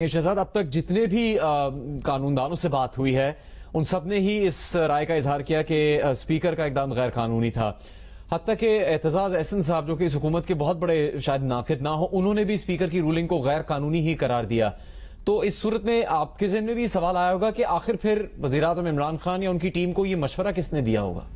शहजाद, अब तक जितने भी कानूनदानों से बात हुई है उन सब ने ही इस राय का इजहार किया कि स्पीकर का इकदाम गैर कानूनी था। हत्ता कि एतजाज एहसन साहब जो कि इस हुकूमत के बहुत बड़े शायद नाकिद ना हो, उन्होंने भी स्पीकर की रूलिंग को गैर कानूनी ही करार दिया। तो इस सूरत में आपके ज़हन में भी सवाल आया होगा कि आखिर फिर वज़ीर आज़म इमरान खान या उनकी टीम को ये मशवरा किसने दिया होगा?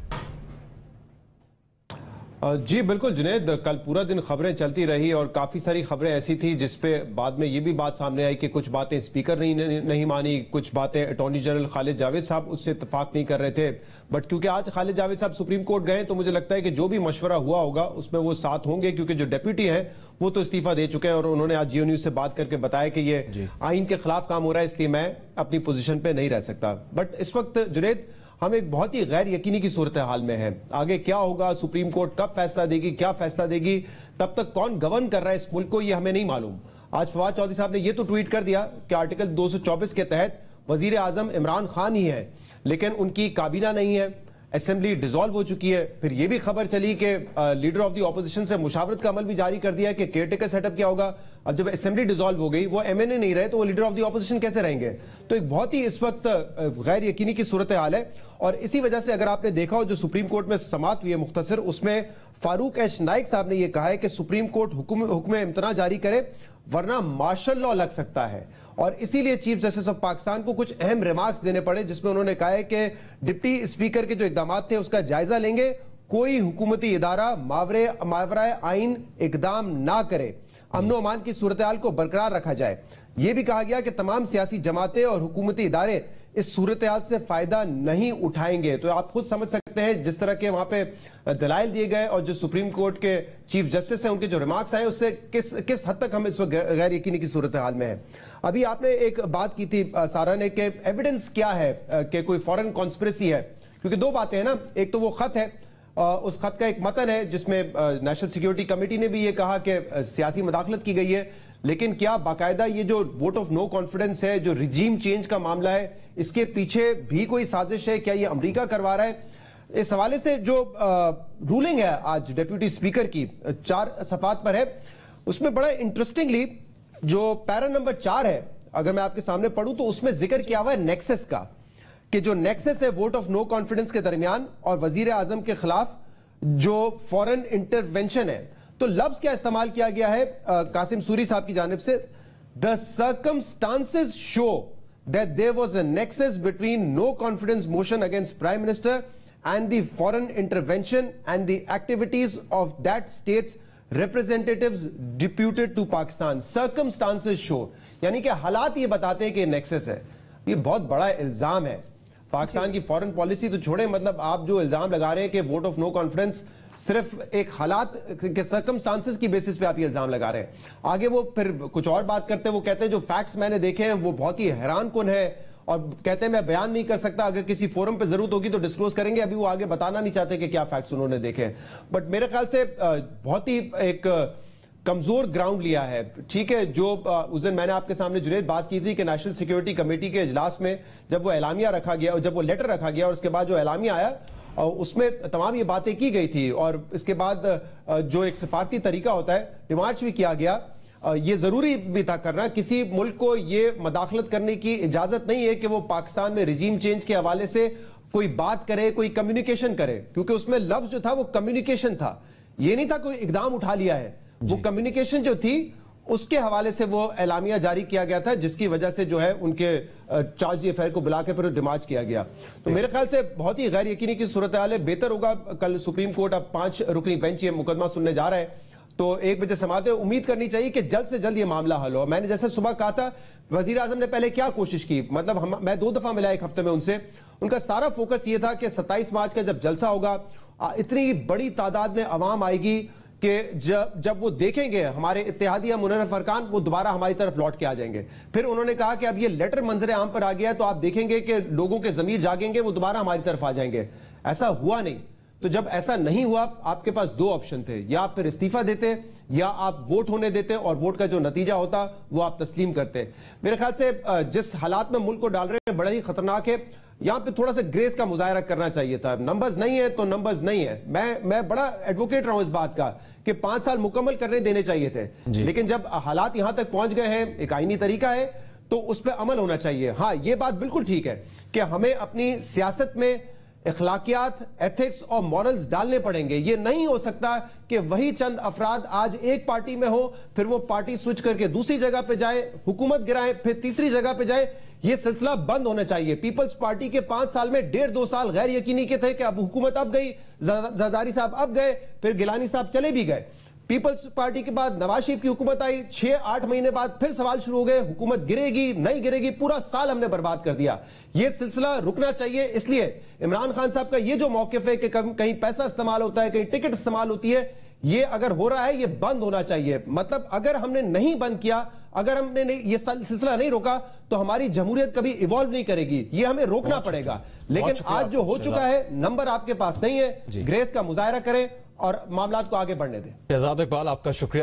जी बिल्कुल जुनैद, कल पूरा दिन खबरें चलती रही और काफ़ी सारी खबरें ऐसी थी जिसपे बाद में ये भी बात सामने आई कि कुछ बातें स्पीकर नहीं मानी, कुछ बातें अटॉर्नी जनरल खालिद जावेद साहब उससे इत्तेफाक नहीं कर रहे थे। बट क्योंकि आज खालिद जावेद साहब सुप्रीम कोर्ट गए तो मुझे लगता है कि जो भी मशवरा हुआ होगा उसमें वो साथ होंगे, क्योंकि जो डेप्यूटी हैं वो तो इस्तीफा दे चुके हैं और उन्होंने आज जियो न्यूज से बात करके बताया कि ये आइन के खिलाफ काम हो रहा है, इसलिए मैं अपनी पोजीशन पे नहीं रह सकता। बट इस वक्त जुनैद हम एक बहुत ही गैर यकीनी की सूरत हाल में है। आगे क्या होगा, सुप्रीम कोर्ट कब फैसला देगी, क्या फैसला देगी, तब तक कौन गवर्न कर रहा है इस मुल्क को, ये हमें नहीं मालूम। आज फवाद चौधरी साहब ने ये तो ट्वीट कर दिया कि आर्टिकल 224 के तहत वजीर आजम इमरान खान ही है, लेकिन उनकी काबीना नहीं है, असेंबली डिसॉल्व हो चुकी है। फिर ये भी खबर चली कि लीडर ऑफ द ऑपोजिशन से मुशावरत का अमल भी जारी कर दिया है कि केयरटेकर सेटअप क्या होगा। अब जब असेंबली डिसॉल्व हो गई, वो एमएनए नहीं रहे, तो वो लीडर ऑफ द ऑपोजिशन कैसे रहेंगे? तो एक बहुत ही इस वक्त गैर यकीनी की सूरत हाल है। और इसी वजह से अगर आपने देखा हो जो सुप्रीम कोर्ट में समाअत हुई है मुख्तसर, उसमें फारूक एच नाइक साहब ने यह कहा है कि सुप्रीम कोर्ट हुक्म इम्तना जारी करे वरना मार्शल लॉ लग सकता है। और इसीलिए चीफ जस्टिस ऑफ पाकिस्तान को कुछ अहम रिमार्क्स देने पड़े, जिसमें उन्होंने कहा है कि डिप्टी स्पीकर के जो इकदाम थे उसका जायजा लेंगे, कोई हुकूमती इदारा मावराए आइन इकदाम ना करे, अमनो अमान की सूरत-ए-हाल को बरकरार रखा जाए। यह भी कहा गया कि तमाम सियासी जमातें और हुकूमती इदारे इस सूरत-ए-हाल से फायदा नहीं उठाएंगे। तो आप खुद समझ सकते हैं जिस तरह के वहां पे दलाइल दिए गए और जो सुप्रीम कोर्ट के चीफ जस्टिस हैं उनके जो रिमार्क्स आए, उससे किस हद तक हम इस वक्त गैर यकीनी की सूरत-ए-हाल में है। अभी आपने एक बात की थी सारा ने कि एविडेंस क्या है कि कोई फॉरेन कॉन्स्पिरेसी है, क्योंकि दो बातें हैं ना, एक तो वो खत है, उस खत का एक मतन है जिसमें नेशनल सिक्योरिटी कमेटी ने भी ये कहा कि सियासी मदाखलत की गई है, लेकिन क्या बाकायदा ये जो वोट ऑफ नो कॉन्फिडेंस है, जो रिजीम चेंज का मामला है, इसके पीछे भी कोई साजिश है? क्या ये अमेरिका करवा रहा है? इस हवाले से जो रूलिंग है आज डेप्यूटी स्पीकर की 4 सफात पर है, उसमें बड़ा इंटरेस्टिंगली जो पैरा नंबर 4 है, अगर मैं आपके सामने पढ़ूं तो उसमें जिक्र किया हुआ है नेक्सस का, कि जो नेक्सस है वोट ऑफ नो कॉन्फिडेंस के दरमियान और वजीर आजम के खिलाफ जो फॉरेन इंटरवेंशन है। तो लफ्ज क्या इस्तेमाल किया गया है कासिम सूरी साहब की जानिब से? The circumstances show that there was a nexus between no confidence motion against prime minister and the foreign intervention and the activities of that states representatives deputed to Pakistan. Circumstances show यानी कि हालात ये बताते हैं कि नेक्सस है। ये बहुत बड़ा इल्जाम है। पाकिस्तान की फॉरेन पॉलिसी तो छोड़े, मतलब आप जो इल्जाम लगा रहे हैं कि वोट ऑफ नो कॉन्फिडेंस सिर्फ एक हालात के सर्कमस्टांसेस की बेसिस पे आप ये इल्जाम लगा रहे हैं। आगे वो फिर कुछ और बात करते हैं, वो कहते हैं जो फैक्ट्स मैंने देखे हैं वो बहुत ही हैरान कुन है, और कहते हैं मैं बयान नहीं कर सकता, अगर किसी फोरम पे जरूरत होगी तो डिस्क्लोज करेंगे। अभी वो आगे बताना नहीं चाहते कि क्या फैक्ट्स उन्होंने देखे हैं। बट मेरे ख्याल से बहुत ही एक कमजोर ग्राउंड लिया है। ठीक है, जो उस दिन मैंने आपके सामने जुनैद बात की थी कि नेशनल सिक्योरिटी कमेटी के इजलास में जब वो एलामिया रखा गया और जब वो लेटर रखा गया और उसके बाद जो एलामिया आया और उसमें तमाम ये बातें की गई थी, और इसके बाद जो एक सिफारती तरीका होता है डिमार्च भी किया गया। ये जरूरी भी था करना, किसी मुल्क को ये मदाखलत करने की इजाजत नहीं है कि वो पाकिस्तान में रिजीम चेंज के हवाले से कोई बात करे, कोई कम्युनिकेशन करे, क्योंकि उसमें लफ्ज जो था वो कम्युनिकेशन था, ये नहीं था कोई इकदाम उठा लिया है। वो कम्युनिकेशन जो थी उसके हवाले से वो एलामिया जारी किया गया था, जिसकी वजह से जो है उनके चार्ज अफेयर को बुला के फिर डिमार्च किया गया। तो मेरे ख्याल से बहुत ही गैर यकीनी की सूरत हाल है। बेहतर होगा, कल सुप्रीम कोर्ट अब 5 रुकनी बेंच ये मुकदमा सुनने जा रहा है, तो 1 बजे समाते उम्मीद करनी चाहिए कि जल्द से जल्द ये मामला हल हो। मैंने जैसे सुबह कहा था, वजीर आजम ने पहले क्या कोशिश की, मतलब मैं 2 दफा मिला 1 हफ्ते में उनसे, उनका सारा फोकस ये था कि 27 मार्च का जब जलसा होगा इतनी बड़ी तादाद में अवाम आएगी कि जब वो देखेंगे हमारे इत्तेहादिया मुनर्रफ अरकान, वो दोबारा हमारी तरफ लौट के आ जाएंगे। फिर उन्होंने कहा कि अब ये लेटर मंजरे आम पर आ गया है, तो आप देखेंगे कि लोगों के जमीर जागेंगे, वो दोबारा हमारी तरफ आ जाएंगे। ऐसा हुआ नहीं। तो जब ऐसा नहीं हुआ, आपके पास 2 ऑप्शन थे, या आप फिर इस्तीफा देते या आप वोट होने देते, और वोट का जो नतीजा होता वो आप तस्लीम करते। मेरे ख्याल से जिस हालात में मुल्क को डाल रहे हैं बड़ा ही खतरनाक है। यहां पे थोड़ा सा ग्रेस का मुजाहरा करना चाहिए था। नंबर्स नहीं है तो नंबर्स नहीं है। मैं बड़ा एडवोकेट रहा हूं इस बात का कि 5 साल मुकम्मल करने देने चाहिए थे, लेकिन जब हालात यहां तक पहुंच गए हैं, एक आईनी तरीका है تو اس پہ عمل ہونا چاہیے. ہاں یہ بات بالکل ٹھیک ہے کہ ہمیں اپنی سیاست میں اخلاقیات، ایتھکس اور مورلز ڈالنے پڑیں گے. یہ نہیں ہو سکتا کہ وہی چند افراد آج ایک پارٹی میں ہو، پھر وہ پارٹی سوئچ کر کے دوسری جگہ پہ جائے، حکومت گرائیں، پھر تیسری جگہ پہ جائے. یہ سلسلہ بند ہونا چاہیے. پیپلز پارٹی کے 5 سال میں 1.5-2 سال غیر یقینی کے تھے کہ اب حکومت اب گئی، زرداری صاحب اب گئے، پھر گیلانی صاحب چلے بھی گئے. پیپلز پارٹی کے بعد نواز شریف کی حکومت آئی، 6-8 مہینے بعد پھر سوال شروع ہو گئے، حکومت گرے گی نہیں گرے گی. پورا سال ہم نے برباد کر دیا. یہ سلسلہ رکنا چاہیے. اس لیے عمران خان صاحب کا یہ جو موقف ہے کہ کہیں پیسہ استعمال ہوتا ہے، کہیں ٹکٹ استعمال ہوتی ہے، یہ اگر ہو رہا ہے یہ بند ہونا چاہیے. مطلب اگر ہم نے نہیں بند کیا، اگر ہم نے یہ سلسلہ نہیں روکا تو ہماری جمہوریت کبھی ایوالو نہیں کرے گی. یہ ہمیں روکنا پڑے گا. لیکن آج جو ہو چکا ہے، نمبر آپ کے پاس نہیں ہے، گریس کا مظاہرہ کریں اور معاملات کو آگے بڑھنے دیں. شہزاد اقبال، آپ کا شکریہ.